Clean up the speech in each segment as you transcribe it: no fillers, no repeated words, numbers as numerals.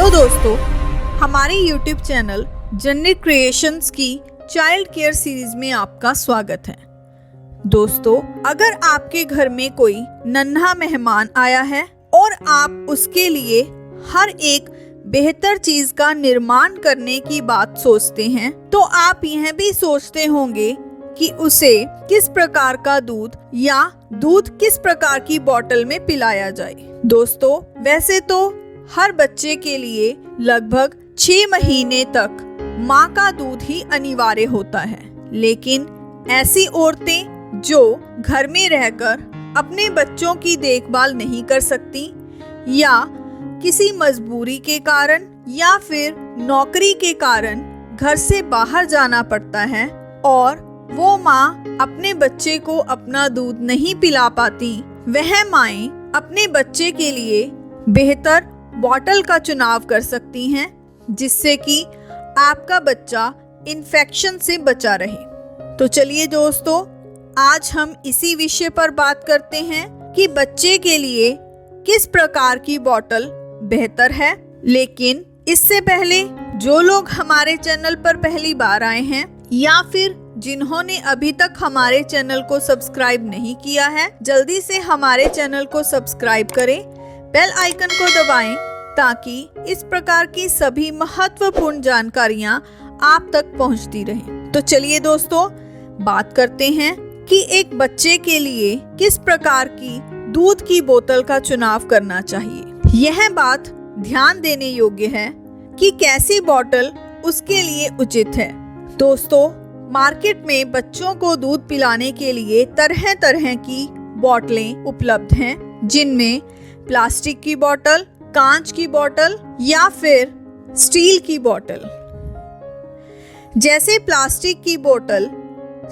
Hello दोस्तों, हमारे YouTube channel जन्नत क्रिएशंस की चाइल्ड केयर सीरीज में आपका स्वागत है। दोस्तों, अगर आपके घर में कोई नन्हा मेहमान आया है और आप उसके लिए हर एक बेहतर चीज का निर्माण करने की बात सोचते हैं, तो आप यह भी सोचते होंगे कि उसे किस प्रकार का दूध या दूध किस प्रकार की बोतल में पिलाया जाए। दोस्तों, वैसे तो हर बच्चे के लिए लगभग 6 महीने तक माँ का दूध ही अनिवार्य होता है, लेकिन ऐसी औरतें जो घर में रहकर अपने बच्चों की देखभाल नहीं कर सकती या किसी मजबूरी के कारण या फिर नौकरी के कारण घर से बाहर जाना पड़ता है और वो माँ अपने बच्चे को अपना दूध नहीं पिला पाती, वह माएं अपने बच्चे के लिए बेहतर बॉटल का चुनाव कर सकती हैं, जिससे कि आपका बच्चा इन्फेक्शन से बचा रहे। तो चलिए दोस्तों, आज हम इसी विषय पर बात करते हैं कि बच्चे के लिए किस प्रकार की बॉटल बेहतर है। लेकिन इससे पहले जो लोग हमारे चैनल पर पहली बार आए हैं या फिर जिन्होंने अभी तक हमारे चैनल को सब्सक्राइब नहीं किया है, जल्दी से हमारे चैनल को सब्सक्राइब करें, बेल आइकन को दबाएं ताकि इस प्रकार की सभी महत्वपूर्ण जानकारियां आप तक पहुंचती रहें। तो चलिए दोस्तों, बात करते हैं कि एक बच्चे के लिए किस प्रकार की दूध की बोतल का चुनाव करना चाहिए। यह बात ध्यान देने योग्य है कि कैसी बोतल उसके लिए उचित है। दोस्तों, मार्केट में बच्चों को दूध पिलाने के लिए तरह तरह की बोतलें उपलब्ध हैं, जिनमें प्लास्टिक की बोतल, कांच की बोतल या फिर स्टील की बोतल। जैसे प्लास्टिक की बोतल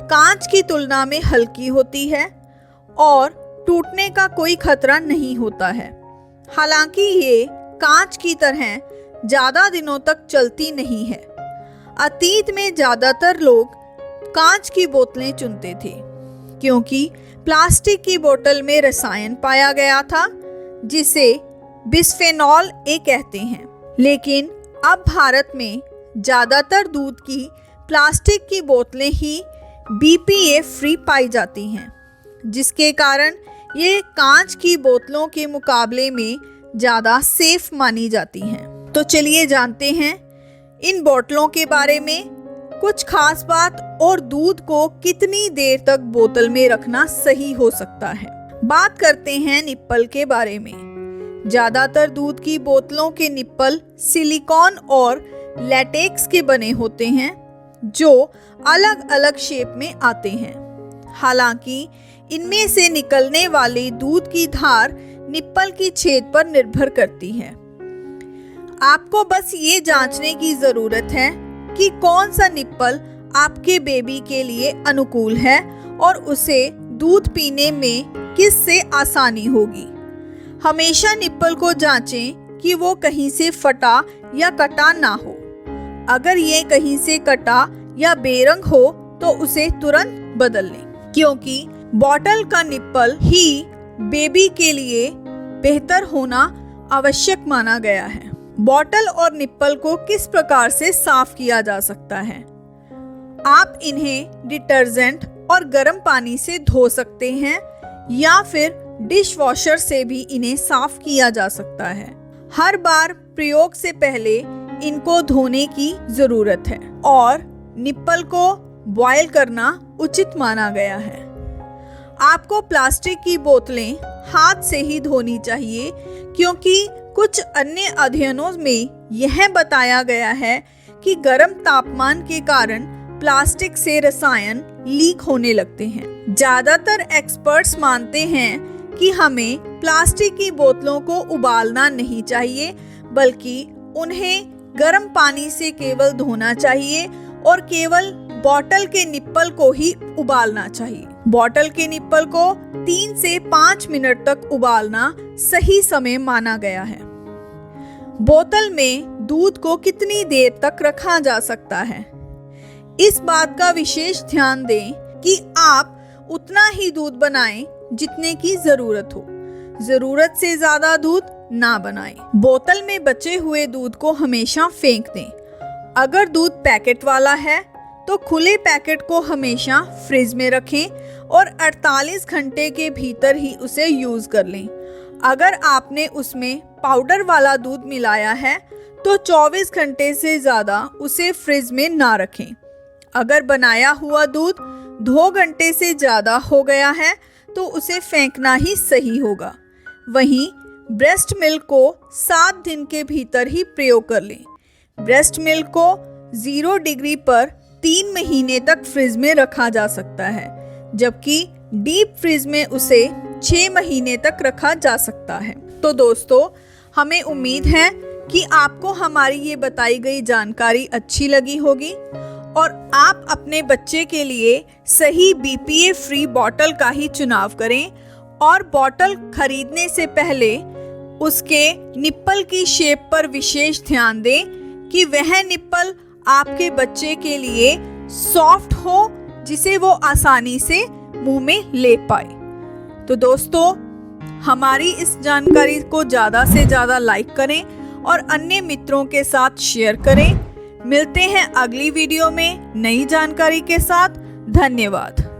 कांच की तुलना में हल्की होती है और टूटने का कोई खतरा नहीं होता है। हालांकि ये कांच की तरह ज्यादा दिनों तक चलती नहीं है। अतीत में ज्यादातर लोग कांच की बोतलें चुनते थे क्योंकि प्लास्टिक की बोतल में रसायन पाया गया था जिसे बिस्फेनॉल ए कहते हैं। लेकिन अब भारत में ज्यादातर दूध की प्लास्टिक की बोतलें ही BPA फ्री पाई जाती हैं, जिसके कारण ये कांच की बोतलों के मुकाबले में ज्यादा सेफ मानी जाती हैं। तो चलिए जानते हैं इन बोतलों के बारे में कुछ खास बात और दूध को कितनी देर तक बोतल में रखना सही हो सकता है। बात करते हैं निप्पल के बारे में। ज्यादातर दूध की बोतलों के निप्पल सिलिकॉन और लैटेक्स के बने होते हैं जो अलग अलग शेप में आते हैं। हालांकि इनमें से निकलने वाली दूध की धार निप्पल की छेद पर निर्भर करती है। आपको बस ये जांचने की जरूरत है कि कौन सा निप्पल आपके बेबी के लिए अनुकूल है और उसे दूध पीने में किससे आसानी होगी। हमेशा निप्पल को जांचें कि वो कहीं से फटा या कटा ना हो। अगर ये कहीं से कटा या बेरंग हो तो उसे तुरंत बदल लें, क्योंकि बॉटल का निप्पल ही बेबी के लिए बेहतर होना आवश्यक माना गया है। बॉटल और निप्पल को किस प्रकार से साफ किया जा सकता है। आप इन्हें डिटर्जेंट और गर्म पानी से धो सकते हैं या फिर डिश वॉशर से भी इन्हें साफ किया जा सकता है। हर बार प्रयोग से पहले इनको धोने की जरूरत है और निप्पल को बॉयल करना उचित माना गया है। आपको प्लास्टिक की बोतलें हाथ से ही धोनी चाहिए, क्योंकि कुछ अन्य अध्ययनों में यह बताया गया है कि गर्म तापमान के कारण प्लास्टिक से रसायन लीक होने लगते हैं। ज्यादातर एक्सपर्ट्स मानते हैं कि हमें प्लास्टिक की बोतलों को उबालना नहीं चाहिए, बल्कि उन्हें गर्म पानी से केवल धोना चाहिए और केवल बोतल के निप्पल को ही उबालना चाहिए। बोतल के निप्पल को 3 से 5 मिनट तक उबालना सही समय माना गया है। बोतल में दूध को कितनी देर तक रखा जा सकता है, इस बात का विशेष ध्यान दें कि आप उतना ही दूध बनाएं जितने की जरूरत हो। जरूरत से ज्यादा दूध ना बनाएं। बोतल में बचे हुए दूध को हमेशा फेंक दें। अगर दूध पैकेट वाला है तो खुले पैकेट को हमेशा फ्रिज में रखें और 48 घंटे के भीतर ही उसे यूज कर लें। अगर आपने उसमें पाउडर वाला दूध मिलाया है तो 24 घंटे से ज़्यादा उसे फ्रिज में ना रखें। अगर बनाया हुआ दूध 2 घंटे से ज़्यादा हो गया है तो उसे फेंकना ही सही होगा। वहीं ब्रेस्ट मिल्क को 7 दिन के भीतर ही प्रयोग कर लें। ब्रेस्ट मिल्क को 0 डिग्री पर 3 महीने तक फ्रिज में रखा जा सकता है, जबकि डीप फ्रिज में उसे 6 महीने तक रखा जा सकता है। तो दोस्तों, हमें उम्मीद है कि आपको हमारी ये बताई गई जानकारी अच्छी लगी होगी और आप अपने बच्चे के लिए सही BPA फ्री बॉटल का ही चुनाव करें और बॉटल खरीदने से पहले उसके निप्पल की शेप पर विशेष ध्यान दें कि वह निप्पल आपके बच्चे के लिए सॉफ्ट हो, जिसे वो आसानी से मुंह में ले पाए। तो दोस्तों, हमारी इस जानकारी को ज़्यादा से ज़्यादा लाइक करें और अन्य मित्रों के साथ शेयर करें। मिलते हैं अगली वीडियो में नई जानकारी के साथ। धन्यवाद।